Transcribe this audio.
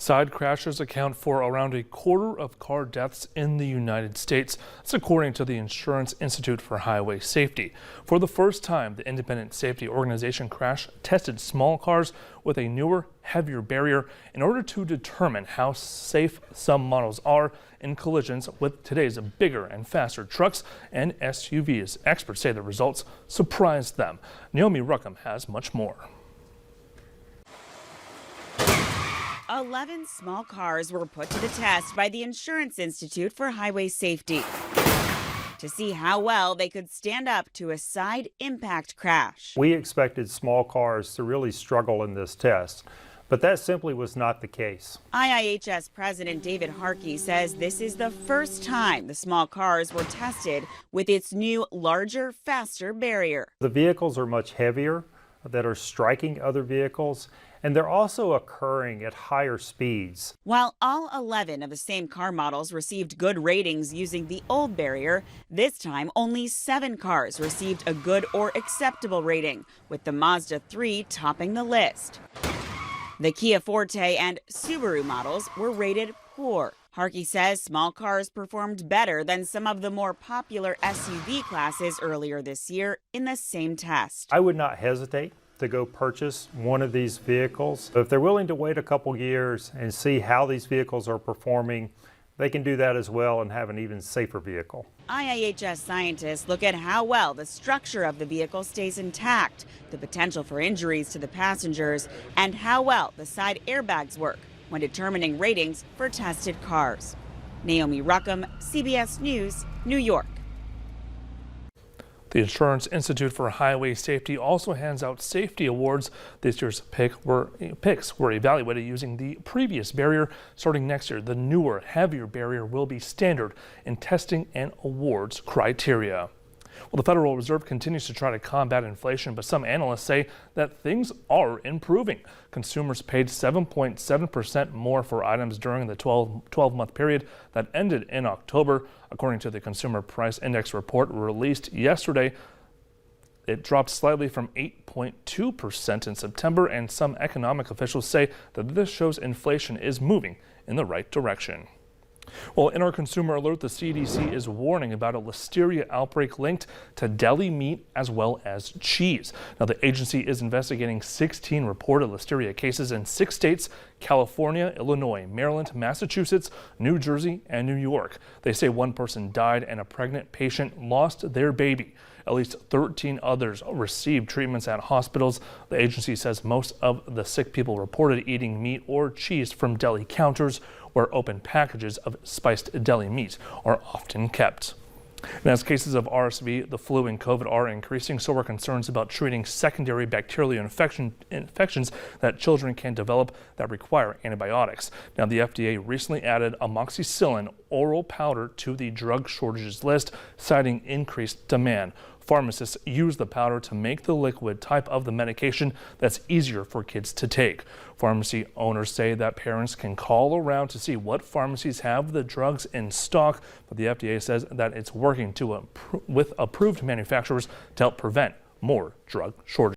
Side crashes account for around a quarter of car deaths in the United States. That's according to the Insurance Institute for Highway Safety. For the first time, the independent safety organization crash tested small cars with a newer, heavier barrier in order to determine how safe some models are in collisions with today's bigger and faster trucks and SUVs. Experts say the results surprised them. Naomi Ruckham has much more. 11 small cars were put to the test by the Insurance Institute for Highway Safety to see how well they could stand up to a side impact crash. We expected small cars to really struggle in this test, but that simply was not the case. IIHS President David Harkey says this is the first time the small cars were tested with its new, larger, faster barrier. The vehicles are much heavier that are striking other vehicles, and they're also occurring at higher speeds. While all 11 of the same car models received good ratings using the old barrier, this time only 7 cars received a good or acceptable rating, with the Mazda 3 topping the list. The Kia Forte and Subaru models were rated poor. Harkey says small cars performed better than some of the more popular SUV classes earlier this year in the same test. I would not hesitate to go purchase one of these vehicles. If they're willing to wait a couple years and see how these vehicles are performing, they can do that as well and have an even safer vehicle. IIHS scientists look at how well the structure of the vehicle stays intact, the potential for injuries to the passengers, and how well the side airbags work when determining ratings for tested cars. Naomi Ruckham, CBS News, New York. The Insurance Institute for Highway Safety also hands out safety awards. This year's picks were evaluated using the previous barrier. Starting next year, the newer, heavier barrier will be standard in testing and awards criteria. Well, the Federal Reserve continues to try to combat inflation, but some analysts say that things are improving. Consumers paid 7.7% more for items during the 12-month period that ended in October. According to the Consumer Price Index report released yesterday, it dropped slightly from 8.2% in September, and some economic officials say that this shows inflation is moving in the right direction. Well, in our consumer alert, the CDC is warning about a listeria outbreak linked to deli meat as well as cheese. Now, the agency is investigating 16 reported listeria cases in 6 states: California, Illinois, Maryland, Massachusetts, New Jersey, and New York. They say one person died and a pregnant patient lost their baby. At least 13 others received treatments at hospitals. The agency says most of the sick people reported eating meat or cheese from deli counters, where open packages of spiced deli meat are often kept. And as cases of RSV, the flu, and COVID are increasing, so are concerns about treating secondary bacterial infections that children can develop that require antibiotics. Now, the FDA recently added amoxicillin oral powder to the drug shortages list, citing increased demand. Pharmacists use the powder to make the liquid type of the medication that's easier for kids to take. Pharmacy owners say that parents can call around to see what pharmacies have the drugs in stock, but the FDA says that it's working with approved manufacturers to help prevent more drug shortages.